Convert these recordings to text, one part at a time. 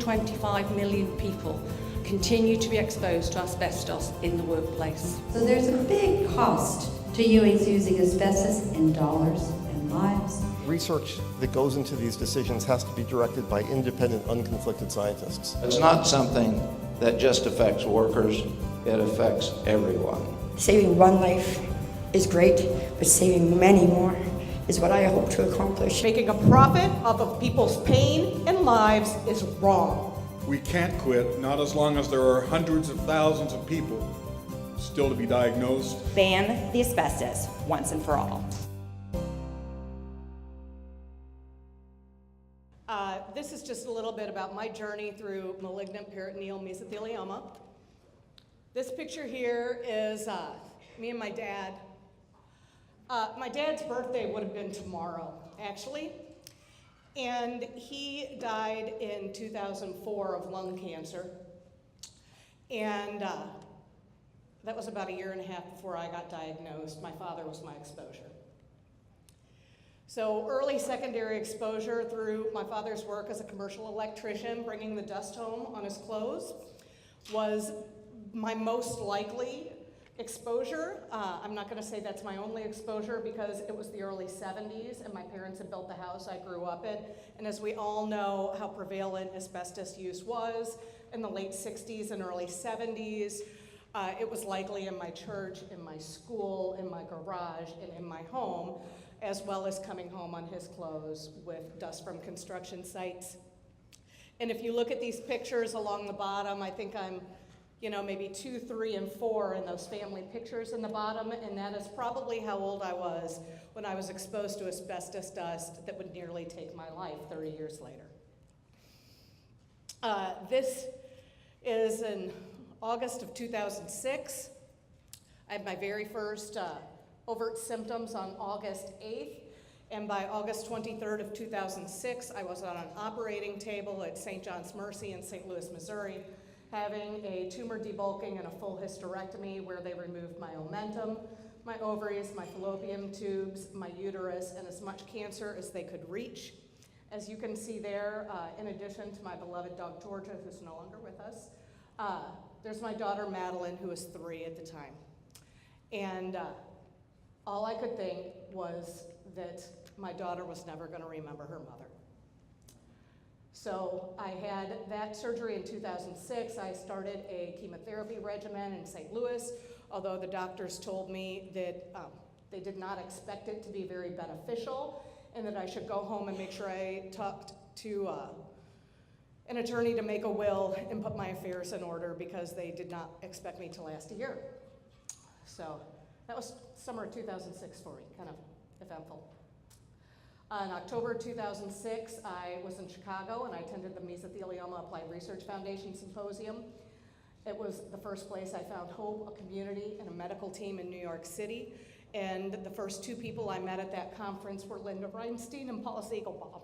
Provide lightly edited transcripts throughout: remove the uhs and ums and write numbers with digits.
25 million people continue to be exposed to asbestos in the workplace. So there's a big cost to using asbestos in dollars and lives. Research that goes into these decisions has to be directed by independent, unconflicted scientists. It's not something that just affects workers, it affects everyone. Saving one life is great, but saving many more is what I hope to accomplish. Making a profit off of people's pain and lives is wrong. We can't quit, not as long as there are hundreds of thousands of people still to be diagnosed. Ban the asbestos once and for all. This is just a little bit about my journey through malignant peritoneal mesothelioma. This picture here is me and my dad. My dad's birthday would have been tomorrow, actually. And he died in 2004 of lung cancer. And that was about a year and a half before I got diagnosed. My father was my exposure. So early secondary exposure through my father's work as a commercial electrician, bringing the dust home on his clothes, was my most likely exposure. I'm not going to say that's my only exposure because it was the early 70s and my parents had built the house I grew up in. And as we all know how prevalent asbestos use was in the late 60s and early 70s, it was likely in my church, in my school, in my garage, and in my home, as well as coming home on his clothes with dust from construction sites. And if you look at these pictures along the bottom, I think I'm maybe 2, 3, and 4 in those family pictures in the bottom, and that is probably how old I was when I was exposed to asbestos dust that would nearly take my life 30 years later. This is in August of 2006. I had my very first overt symptoms on August 8th, and by August 23rd of 2006, I was on an operating table at St. John's Mercy in St. Louis, Missouri, having a tumor debulking and a full hysterectomy where they removed my omentum, my ovaries, my fallopian tubes, my uterus, and as much cancer as they could reach. As you can see there, in addition to my beloved dog Georgia, who's no longer with us, there's my daughter Marilyn, who was 3 at the time. And all I could think was that my daughter was never going to remember her mother. So I had that surgery in 2006. I started a chemotherapy regimen in St. Louis, although the doctors told me that they did not expect it to be very beneficial and that I should go home and make sure I talked to an attorney to make a will and put my affairs in order because they did not expect me to last a year. So that was summer of 2006 for me, kind of eventful. In October 2006, I was in Chicago and I attended the Mesothelioma Applied Research Foundation Symposium. It was the first place I found hope, a community, and a medical team in New York City. And the first 2 people I met at that conference were Linda Reinstein and Paul Ziegelbaum.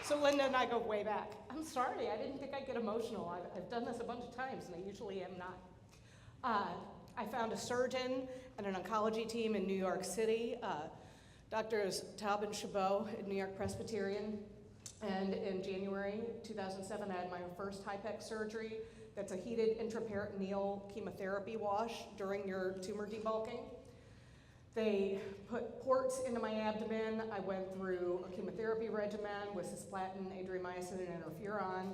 So Linda and I go way back. I'm sorry, I didn't think I'd get emotional. I've done this a bunch of times and I usually am not. I found a surgeon and an oncology team in New York City, Drs. Taub and Chabot at New York Presbyterian. And in January 2007, I had my first HIPEC surgery. That's a heated intraperitoneal chemotherapy wash during your tumor debulking. They put ports into my abdomen. I went through a chemotherapy regimen with cisplatin, adriamycin, and interferon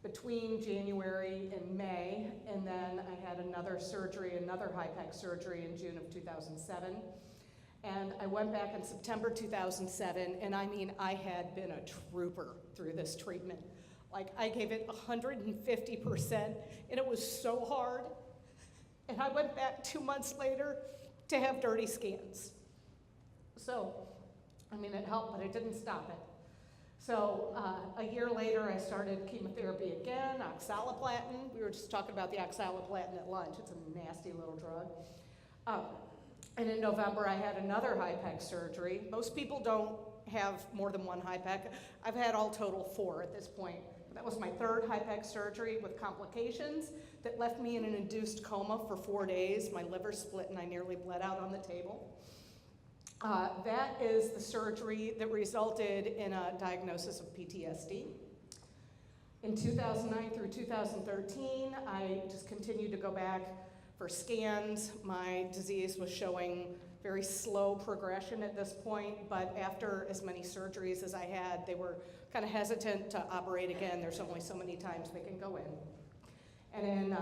between January and May, and then I had another surgery, another HIPEC surgery in June of 2007. And I went back in September 2007, and I mean, I had been a trooper through this treatment. Like, I gave it 150%, and it was so hard. And I went back 2 months later to have dirty scans. So, I mean, it helped, but it didn't stop it. So a year later, I started chemotherapy again, oxaliplatin. We were just talking about the oxaliplatin at lunch. It's a nasty little drug. And in November, I had another HIPEC surgery. Most people don't have more than one HIPEC. I've had all total 4 at this point. That was my 3rd HIPEC surgery with complications that left me in an induced coma for 4 days. My liver split and I nearly bled out on the table. That is the surgery that resulted in a diagnosis of PTSD. In 2009 through 2013, I just continued to go back for scans. My disease was showing very slow progression at this point, but after as many surgeries as I had, they were kind of hesitant to operate again. There's only so many times they can go in. And in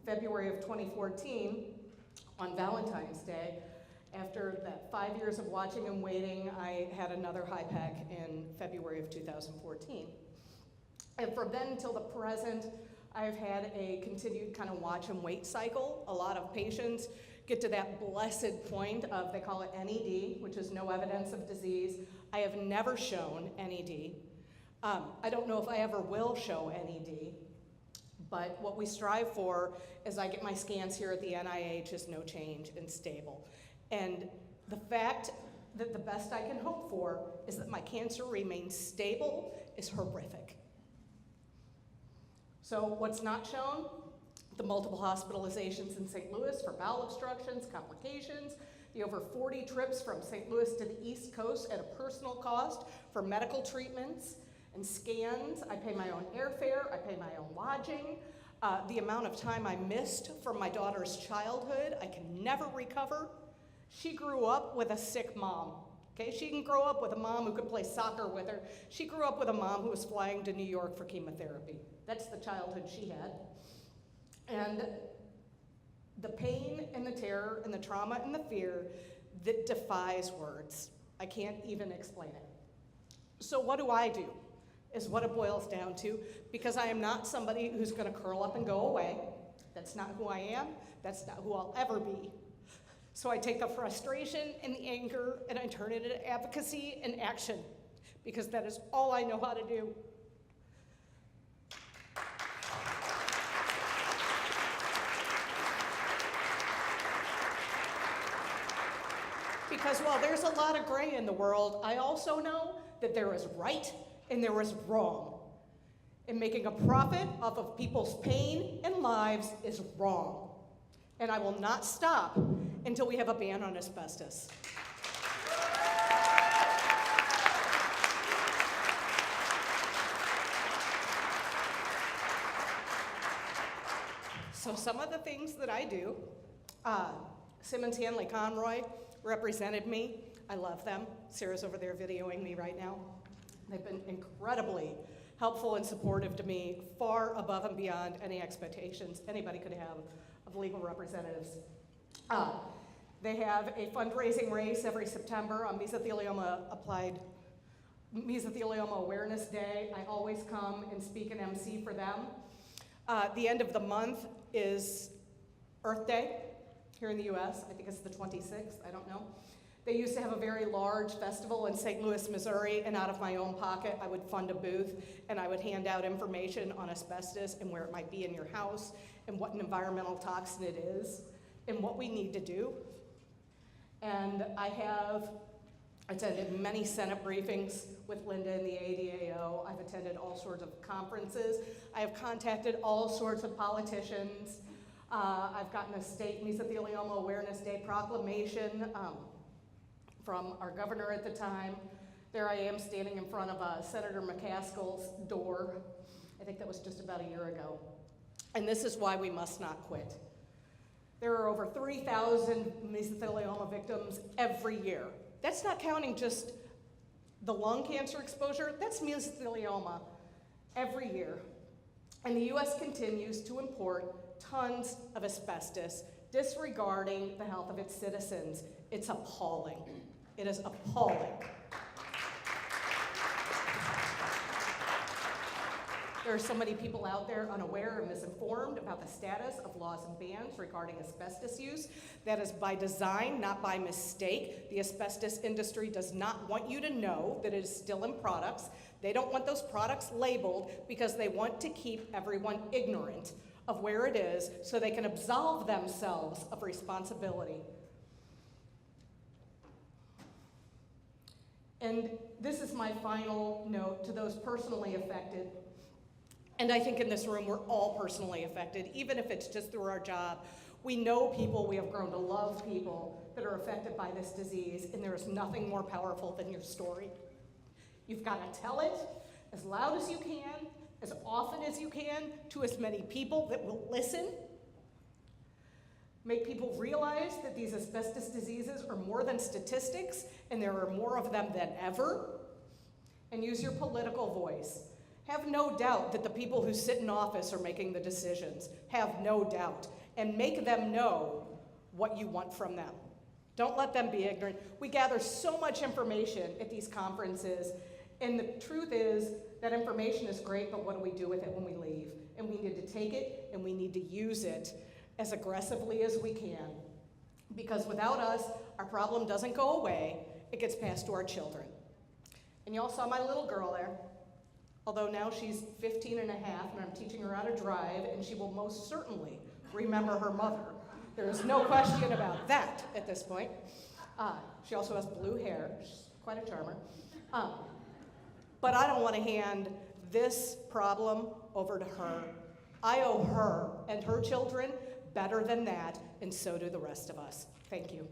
February of 2014, on Valentine's Day, after that 5 years of watching and waiting, I had another HIPEC in February of 2014. And from then until the present, I've had a continued kind of watch and wait cycle. A lot of patients get to that blessed point of, they call it NED, which is no evidence of disease. I have never shown NED. I don't know if I ever will show NED, but what we strive for is I get my scans here at the NIH is no change and stable. And the fact that the best I can hope for is that my cancer remains stable is horrific. So what's not shown? The multiple hospitalizations in St. Louis for bowel obstructions, complications, the over 40 trips from St. Louis to the East Coast at a personal cost for medical treatments and scans. I pay my own airfare, I pay my own lodging. The amount of time I missed from my daughter's childhood, I can never recover. She grew up with a sick mom. Okay, she didn't grow up with a mom who could play soccer with her. She grew up with a mom who was flying to New York for chemotherapy. That's the childhood she had. And the pain and the terror and the trauma and the fear that defies words. I can't even explain it. So what do I do is what it boils down to, because I am not somebody who's gonna curl up and go away. That's not who I am. That's not who I'll ever be. So I take the frustration and the anger and I turn it into advocacy and action, because that is all I know how to do. Because while there's a lot of gray in the world, I also know that there is right and there is wrong. And making a profit off of people's pain and lives is wrong. And I will not stop until we have a ban on asbestos. So some of the things that I do, Simmons Hanley Conroy represented me. I love them. Sarah's over there videoing me right now. They've been incredibly helpful and supportive to me, far above and beyond any expectations anybody could have of legal representatives. They have a fundraising race every September on Mesothelioma Awareness Day. I always come and speak and MC for them. The end of the month is Earth Day here in the US. I think it's the 26th, I don't know. They used to have a very large festival in St. Louis, Missouri, and out of my own pocket, I would fund a booth and I would hand out information on asbestos and where it might be in your house and what an environmental toxin it is and what we need to do. And I have attended many Senate briefings with Linda and the ADAO. I've attended all sorts of conferences. I have contacted all sorts of politicians. I've gotten a state Mesothelioma Awareness Day proclamation from our governor at the time. There I am standing in front of Senator McCaskill's door. I think that was just about a year ago. And this is why we must not quit. There are over 3,000 mesothelioma victims every year. That's not counting just the lung cancer exposure, that's mesothelioma every year. And the US continues to import tons of asbestos, disregarding the health of its citizens. It's appalling. It is appalling. There are so many people out there unaware and misinformed about the status of laws and bans regarding asbestos use. That is by design, not by mistake. The asbestos industry does not want you to know that it is still in products. They don't want those products labeled because they want to keep everyone ignorant of where it is so they can absolve themselves of responsibility. And this is my final note to those personally affected. And I think in this room, we're all personally affected, even if it's just through our job. We know people, we have grown to love people that are affected by this disease, and there is nothing more powerful than your story. You've got to tell it as loud as you can, as often as you can, to as many people that will listen. Make people realize that these asbestos diseases are more than statistics, and there are more of them than ever. And use your political voice. Have no doubt that the people who sit in office are making the decisions. Have no doubt. And make them know what you want from them. Don't let them be ignorant. We gather so much information at these conferences, and the truth is that information is great, but what do we do with it when we leave? And we need to take it, and we need to use it as aggressively as we can. Because without us, our problem doesn't go away, it gets passed to our children. And y'all saw my little girl there. Although now she's 15 and a half, and I'm teaching her how to drive, and she will most certainly remember her mother. There is no question about that at this point. She also has blue hair. She's quite a charmer. But I don't want to hand this problem over to her. I owe her and her children better than that, and so do the rest of us. Thank you.